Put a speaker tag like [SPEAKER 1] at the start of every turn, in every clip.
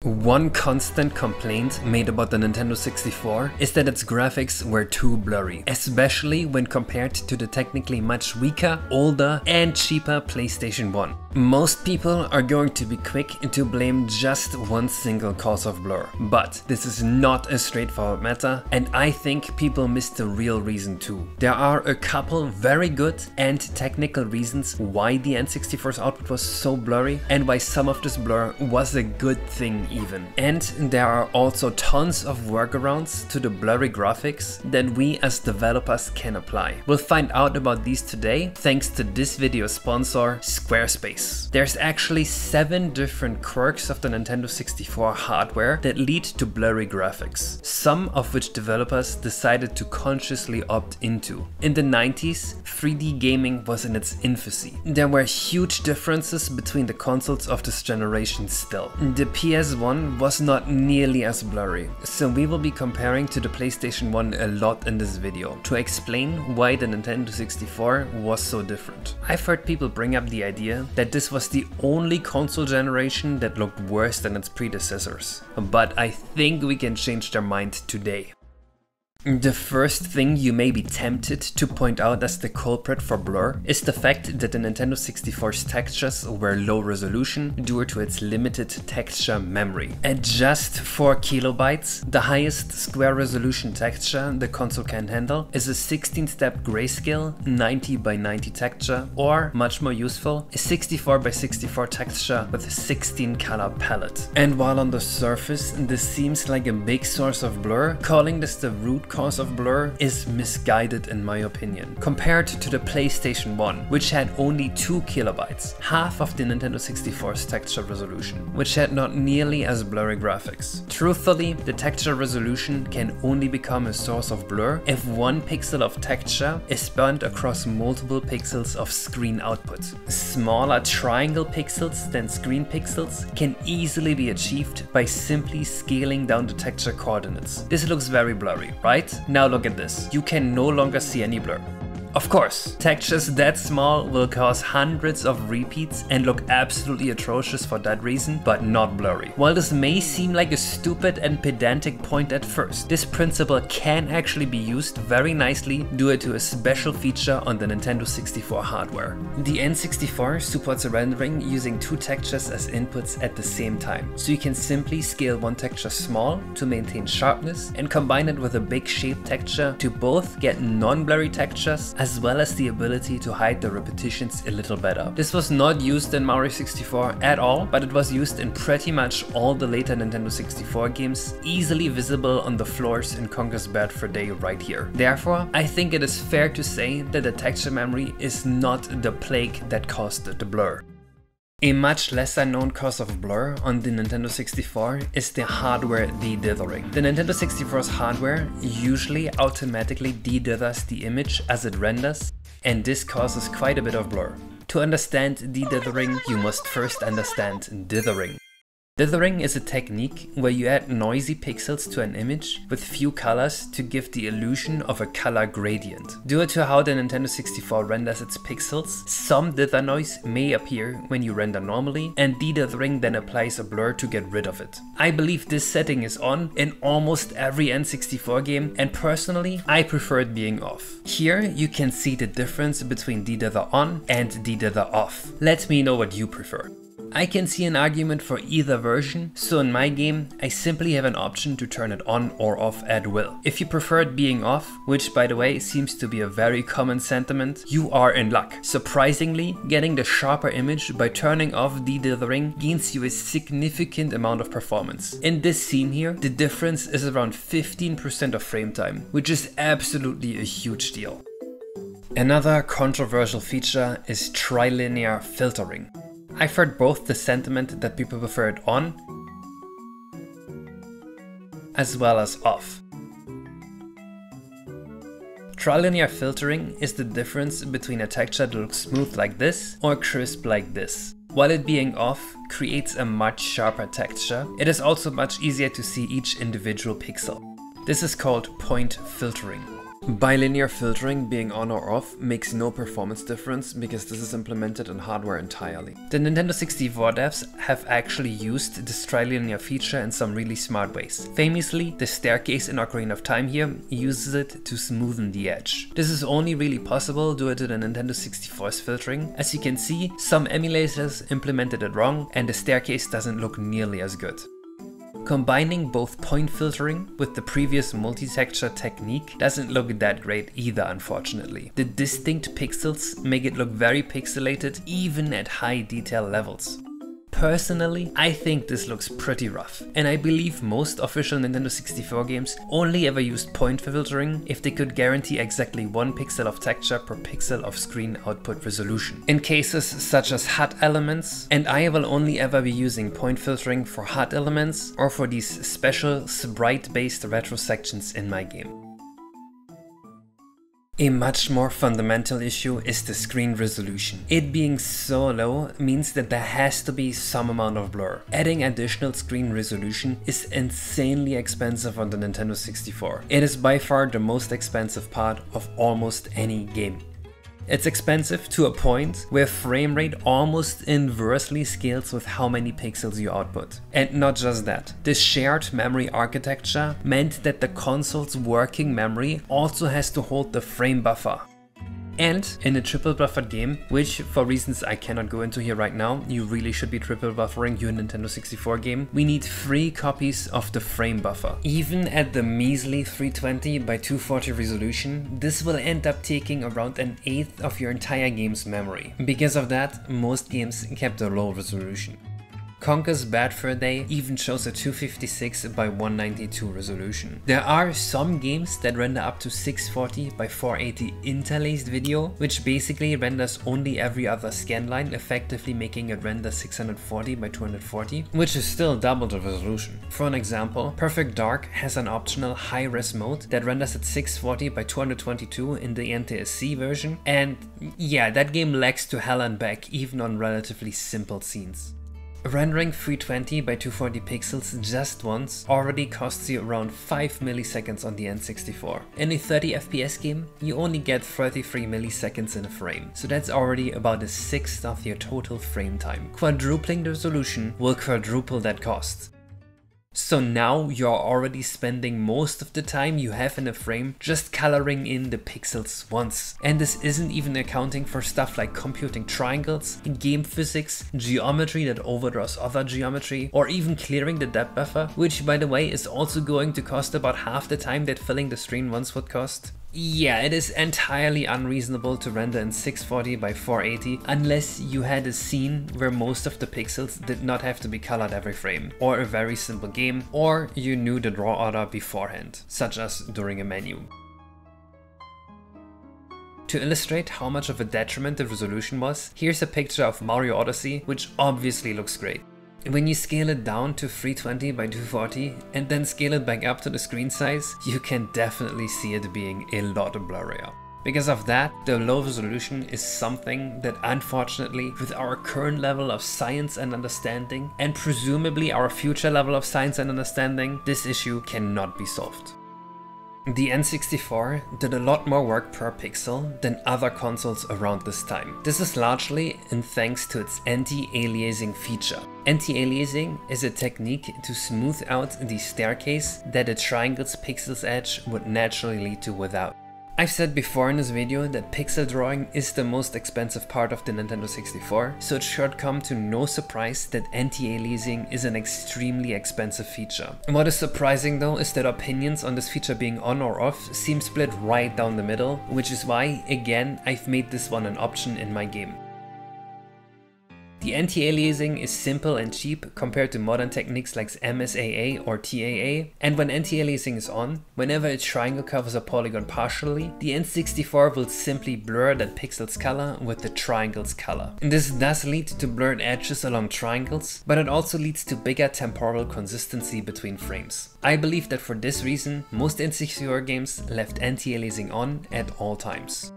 [SPEAKER 1] One constant complaint made about the Nintendo 64 is that its graphics were too blurry, especially when compared to the technically much weaker, older and cheaper PlayStation 1. Most people are going to be quick to blame just one single cause of blur, but this is not a straightforward matter, and I think people missed the real reason too. There are a couple very good and technical reasons why the N64's output was so blurry and why some of this blur was a good thing even. And there are also tons of workarounds to the blurry graphics that we as developers can apply. We'll find out about these today thanks to this video sponsor, Squarespace. There's actually 7 different quirks of the Nintendo 64 hardware that lead to blurry graphics, some of which developers decided to consciously opt into. In the 90s, 3D gaming was in its infancy. There were huge differences between the consoles of this generation still. The PS1 was not nearly as blurry, so we will be comparing to the PlayStation 1 a lot in this video to explain why the Nintendo 64 was so different. I've heard people bring up the idea that this was the only console generation that looked worse than its predecessors, but I think we can change their mind today. The first thing you may be tempted to point out as the culprit for blur is the fact that the Nintendo 64's textures were low resolution due to its limited texture memory. At just 4 kilobytes, the highest square resolution texture the console can handle is a 16-step grayscale 90x90 texture, or much more useful, a 64x64 texture with a 16 color palette. And while on the surface this seems like a big source of blur, calling this the root cause of blur is misguided in my opinion. Compared to the PlayStation 1, which had only 2 kilobytes, half of the Nintendo 64's texture resolution, which had not nearly as blurry graphics. Truthfully, the texture resolution can only become a source of blur if 1 pixel of texture is spanned across multiple pixels of screen output. Smaller triangle pixels than screen pixels can easily be achieved by simply scaling down the texture coordinates. This looks very blurry, right? Now look at this. You can no longer see any blur. Of course, textures that small will cause hundreds of repeats and look absolutely atrocious for that reason, but not blurry. While this may seem like a stupid and pedantic point at first, this principle can actually be used very nicely due to a special feature on the Nintendo 64 hardware. The N64 supports rendering using 2 textures as inputs at the same time, so you can simply scale one texture small to maintain sharpness and combine it with a big shape texture to both get non-blurry textures as well as the ability to hide the repetitions a little better. This was not used in Mario 64 at all, but it was used in pretty much all the later Nintendo 64 games, easily visible on the floors in Conker's Bad Fur Day right here. Therefore, I think it is fair to say that the texture memory is not the plague that caused the blur. A much lesser known cause of blur on the Nintendo 64 is the hardware de-dithering. The Nintendo 64's hardware usually automatically de-dithers the image as it renders, and this causes quite a bit of blur. To understand de-dithering, you must first understand dithering. Dithering is a technique where you add noisy pixels to an image with few colors to give the illusion of a color gradient. Due to how the Nintendo 64 renders its pixels, some dither noise may appear when you render normally, and de-dithering then applies a blur to get rid of it. I believe this setting is on in almost every N64 game, and personally I prefer it being off. Here you can see the difference between de-dither on and de-dither off. Let me know what you prefer. I can see an argument for either version, so in my game I simply have an option to turn it on or off at will. If you prefer it being off, which by the way seems to be a very common sentiment, you are in luck. Surprisingly, getting the sharper image by turning off de-dithering gains you a significant amount of performance. In this scene here, the difference is around 15% of frame time, which is absolutely a huge deal. Another controversial feature is trilinear filtering. I've heard both the sentiment that people prefer it on as well as off. Trilinear filtering is the difference between a texture that looks smooth like this or crisp like this. While it being off creates a much sharper texture, it is also much easier to see each individual pixel. This is called point filtering. Bilinear filtering being on or off makes no performance difference because this is implemented in hardware entirely. The Nintendo 64 devs have actually used this trilinear feature in some really smart ways. Famously, the staircase in Ocarina of Time here uses it to smoothen the edge. This is only really possible due to the Nintendo 64's filtering. As you can see, some emulators implemented it wrong and the staircase doesn't look nearly as good. Combining both point filtering with the previous multi-texture technique doesn't look that great either, unfortunately. The distinct pixels make it look very pixelated even at high detail levels. Personally, I think this looks pretty rough, and I believe most official Nintendo 64 games only ever used point filtering if they could guarantee exactly 1 pixel of texture per pixel of screen output resolution. In cases such as HUD elements, and I will only ever be using point filtering for HUD elements or for these special sprite-based retro sections in my game. A much more fundamental issue is the screen resolution. It being so low means that there has to be some amount of blur. Adding additional screen resolution is insanely expensive on the Nintendo 64. It is by far the most expensive part of almost any game. It's expensive to a point where frame rate almost inversely scales with how many pixels you output. And not just that, the shared memory architecture meant that the console's working memory also has to hold the frame buffer. And in a triple buffered game, which for reasons I cannot go into here right now, you really should be triple buffering your Nintendo 64 game, we need 3 copies of the frame buffer. Even at the measly 320 by 240 resolution, this will end up taking around 1/8 of your entire game's memory. Because of that, most games kept a low resolution. Conker's Bad Fur Day even shows a 256 by 192 resolution. There are some games that render up to 640 by 480 interlaced video, which basically renders only every other scan line, effectively making it render 640 by 240, which is still double the resolution. For an example, Perfect Dark has an optional high-res mode that renders at 640 by 222 in the NTSC version, and yeah, that game lags to hell and back even on relatively simple scenes. Rendering 320 by 240 pixels just once already costs you around 5 milliseconds on the N64. In a 30 FPS game, you only get 33 milliseconds in a frame, so that's already about 1/6 of your total frame time. Quadrupling the resolution will quadruple that cost. So now you're already spending most of the time you have in a frame just coloring in the pixels once. And this isn't even accounting for stuff like computing triangles, game physics, geometry that overdraws other geometry, or even clearing the depth buffer, which by the way is also going to cost about half the time that filling the screen once would cost. Yeah, it is entirely unreasonable to render in 640 by 480 unless you had a scene where most of the pixels did not have to be colored every frame, or a very simple game, or you knew the draw order beforehand, such as during a menu. To illustrate how much of a detriment the resolution was, here's a picture of Mario Odyssey, which obviously looks great. When you scale it down to 320 by 240 and then scale it back up to the screen size, you can definitely see it being a lot blurrier. Because of that, the low resolution is something that unfortunately, with our current level of science and understanding, and presumably our future level of science and understanding, this issue cannot be solved. The N64 did a lot more work per pixel than other consoles around this time. This is largely in thanks to its anti-aliasing feature. Anti-aliasing is a technique to smooth out the staircase that a triangle's pixels edge would naturally lead to without. I've said before in this video that pixel drawing is the most expensive part of the Nintendo 64, so it should come to no surprise that anti-aliasing is an extremely expensive feature. What is surprising though is that opinions on this feature being on or off seem split right down the middle, which is why, again, I've made this one an option in my game. The anti-aliasing is simple and cheap compared to modern techniques like MSAA or TAA, and when anti-aliasing is on, whenever a triangle covers a polygon partially, the N64 will simply blur that pixel's color with the triangle's color. And this does lead to blurred edges along triangles, but it also leads to bigger temporal consistency between frames. I believe that for this reason, most N64 games left anti-aliasing on at all times.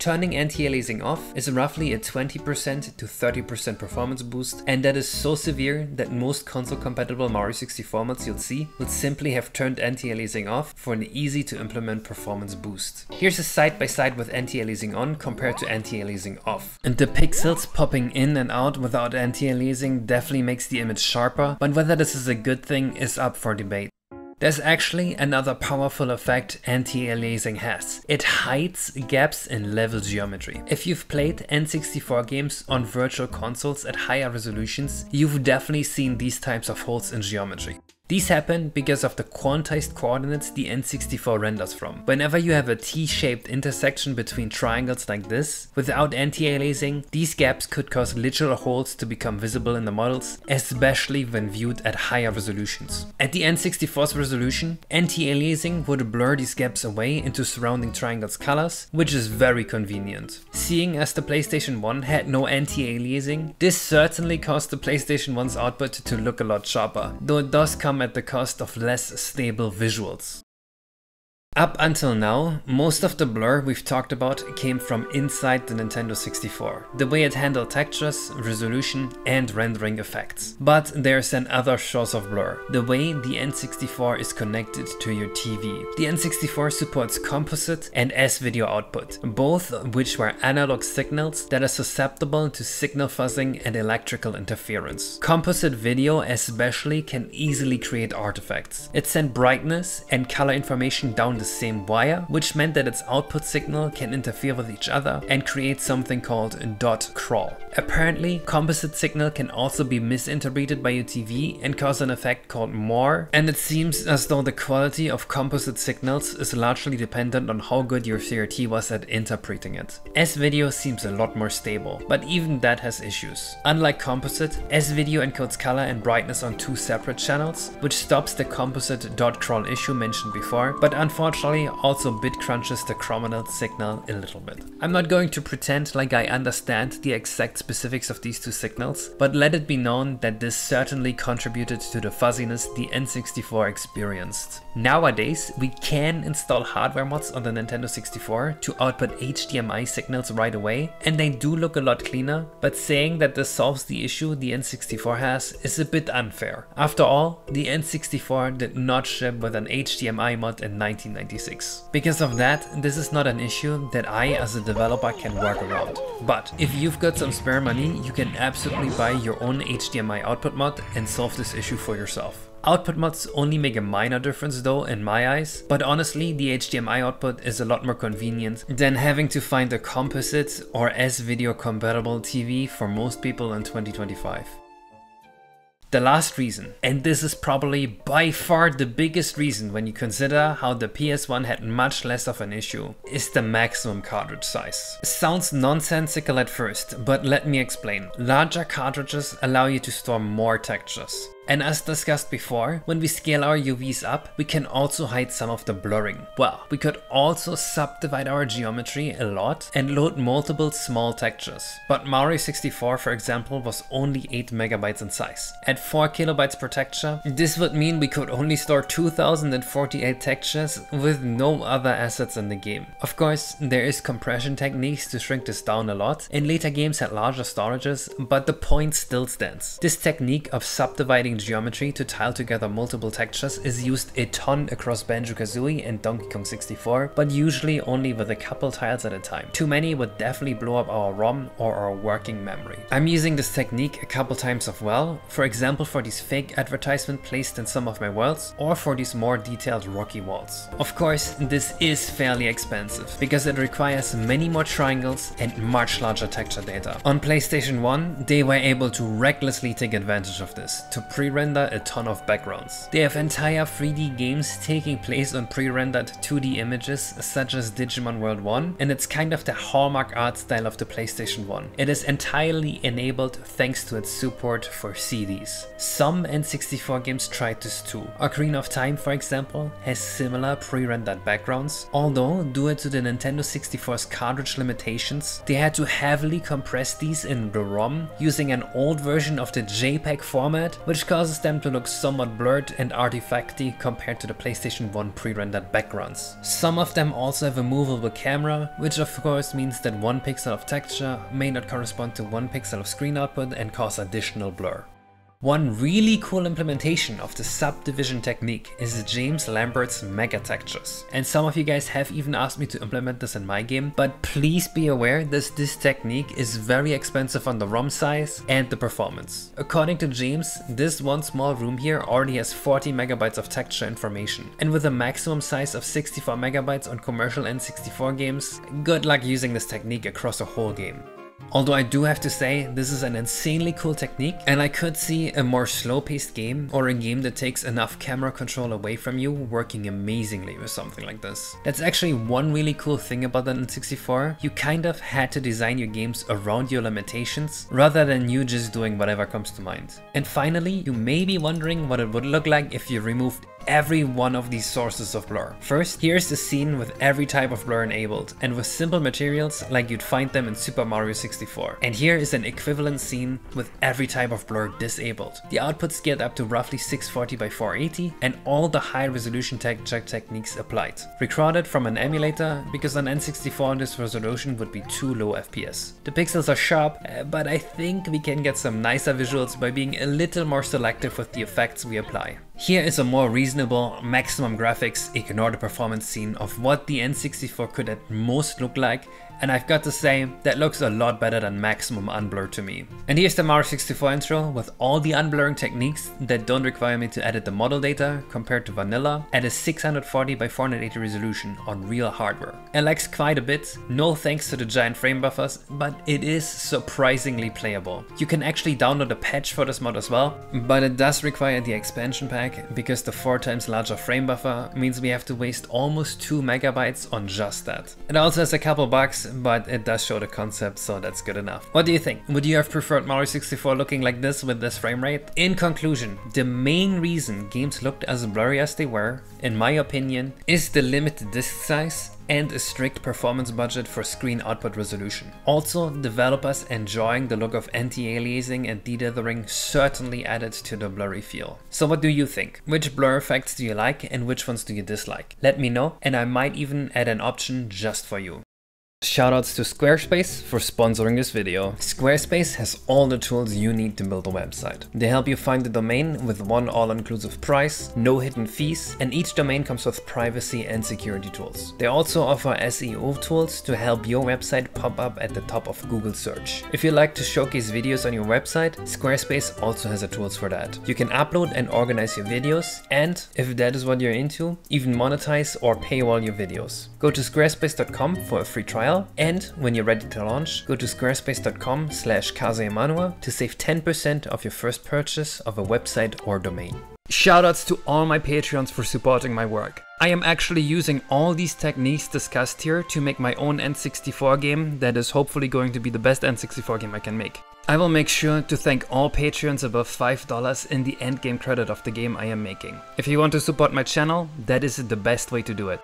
[SPEAKER 1] Turning anti-aliasing off is roughly a 20% to 30% performance boost, and that is so severe that most console-compatible Mario 64 mods you'll see will simply have turned anti-aliasing off for an easy to implement performance boost. Here's a side-by-side with anti-aliasing on compared to anti-aliasing off. And the pixels popping in and out without anti-aliasing definitely makes the image sharper, but whether this is a good thing is up for debate. There's actually another powerful effect anti-aliasing has. It hides gaps in level geometry. If you've played N64 games on virtual consoles at higher resolutions, you've definitely seen these types of holes in geometry. These happen because of the quantized coordinates the N64 renders from. Whenever you have a T-shaped intersection between triangles like this, without anti-aliasing, these gaps could cause literal holes to become visible in the models, especially when viewed at higher resolutions. At the N64's resolution, anti-aliasing would blur these gaps away into surrounding triangles' colors, which is very convenient. Seeing as the PlayStation 1 had no anti-aliasing, this certainly caused the PlayStation 1's output to look a lot sharper, though it does come at the cost of less stable visuals. Up until now, most of the blur we've talked about came from inside the Nintendo 64, the way it handled textures, resolution and rendering effects. But there's another source of blur, the way the N64 is connected to your TV. The N64 supports composite and Svideo output, both of which were analog signals that are susceptible to signal fuzzing and electrical interference. Composite video especially can easily create artifacts. It sent brightness and color information down the same wire, which meant that its output signal can interfere with each other and create something called dot crawl. Apparently, composite signal can also be misinterpreted by your TV and cause an effect called more, and it seems as though the quality of composite signals is largely dependent on how good your CRT was at interpreting it. Svideo seems a lot more stable, but even that has issues. Unlike composite, Svideo encodes color and brightness on two separate channels, which stops the composite dot crawl issue mentioned before, but unfortunately also bit crunches the chrominal signal a little bit. I'm not going to pretend like I understand the exact specifics of these two signals, but let it be known that this certainly contributed to the fuzziness the N64 experienced. Nowadays, we can install hardware mods on the Nintendo 64 to output HDMI signals right away, and they do look a lot cleaner, but saying that this solves the issue the N64 has is a bit unfair. After all, the N64 did not ship with an HDMI mod in 1996. Because of that, this is not an issue that I as a developer can work around. But if you've got some spare money, you can absolutely buy your own HDMI output mod and solve this issue for yourself. Output mods only make a minor difference though in my eyes, but honestly the HDMI output is a lot more convenient than having to find a composite or Svideo compatible TV for most people in 2025. The last reason, and this is probably by far the biggest reason when you consider how the PS1 had much less of an issue, is the maximum cartridge size. Sounds nonsensical at first, but let me explain. Larger cartridges allow you to store more textures. And as discussed before, when we scale our UVs up, we can also hide some of the blurring. Well, we could also subdivide our geometry a lot and load multiple small textures. But Mario 64, for example, was only 8 megabytes in size. At 4 kilobytes per texture, this would mean we could only store 2048 textures with no other assets in the game. Of course, there is compression techniques to shrink this down a lot, and later games had larger storages, but the point still stands. This technique of subdividing geometry to tile together multiple textures is used a ton across Banjo-Kazooie and Donkey Kong 64, but usually only with a couple tiles at a time. Too many would definitely blow up our ROM or our working memory. I'm using this technique a couple times as well, for example for these fake advertisements placed in some of my worlds, or for these more detailed rocky walls. Of course, this is fairly expensive, because it requires many more triangles and much larger texture data. On PlayStation 1, they were able to recklessly take advantage of this, to pre-render a ton of backgrounds. They have entire 3D games taking place on pre-rendered 2D images such as Digimon World 1, and it's kind of the hallmark art style of the PlayStation 1. It is entirely enabled thanks to its support for CDs. Some N64 games tried this too. Ocarina of Time, for example, has similar pre-rendered backgrounds, although due to the Nintendo 64's cartridge limitations, they had to heavily compress these in the ROM using an old version of the JPEG format, which causes them to look somewhat blurred and artifacty compared to the PlayStation 1 pre-rendered backgrounds. Some of them also have a movable camera, which of course means that 1 pixel of texture may not correspond to 1 pixel of screen output and cause additional blur. One really cool implementation of the subdivision technique is James Lambert's mega textures. And some of you guys have even asked me to implement this in my game, but please be aware that this technique is very expensive on the ROM size and the performance. According to James, this one small room here already has 40 megabytes of texture information. And with a maximum size of 64 megabytes on commercial N64 games, good luck using this technique across a whole game. Although I do have to say, this is an insanely cool technique, and I could see a more slow-paced game or a game that takes enough camera control away from you working amazingly with something like this. That's actually one really cool thing about the N64. You kind of had to design your games around your limitations rather than you just doing whatever comes to mind. And finally, you may be wondering what it would look like if you removed every one of these sources of blur. First, here's the scene with every type of blur enabled and with simple materials like you'd find them in Super Mario 64. And here is an equivalent scene with every type of blur disabled. The output scaled up to roughly 640 by 480 and all the high resolution texture techniques applied. Recorded from an emulator because on N64 this resolution would be too low FPS. The pixels are sharp, but I think we can get some nicer visuals by being a little more selective with the effects we apply. Here is a more reasonable maximum graphics, ignore the performance scene of what the N64 could at most look like, and I've got to say, that looks a lot better than maximum unblur to me. And here's the Mario 64 intro with all the unblurring techniques that don't require me to edit the model data compared to vanilla at a 640 by 480 resolution on real hardware. It lags quite a bit, no thanks to the giant frame buffers, but it is surprisingly playable. You can actually download a patch for this mod as well, but it does require the expansion pack because the 4 times larger frame buffer means we have to waste almost 2 megabytes on just that. It also has a couple bugs, but it does show the concept, so that's good enough. What do you think? Would you have preferred Mario 64 looking like this with this frame rate? In conclusion, the main reason games looked as blurry as they were, in my opinion, is the limited disk size and a strict performance budget for screen output resolution. Also, developers enjoying the look of anti-aliasing and dtherithering certainly added to the blurry feel. So what do you think? Which blur effects do you like and which ones do you dislike? Let me know, and I might even add an option just for you. Shoutouts to Squarespace for sponsoring this video. Squarespace has all the tools you need to build a website. They help you find the domain with one all-inclusive price, no hidden fees, and each domain comes with privacy and security tools. They also offer SEO tools to help your website pop up at the top of Google search. If you like to showcase videos on your website, Squarespace also has the tools for that. You can upload and organize your videos, and if that is what you're into, even monetize or paywall your videos. Go to squarespace.com for a free trial. And when you're ready to launch, go to squarespace.com/Kaze Emanuar to save 10% of your first purchase of a website or domain. Shoutouts to all my Patreons for supporting my work. I am actually using all these techniques discussed here to make my own N64 game that is hopefully going to be the best N64 game I can make. I will make sure to thank all Patreons above $5 in the endgame credit of the game I am making. If you want to support my channel, that is the best way to do it.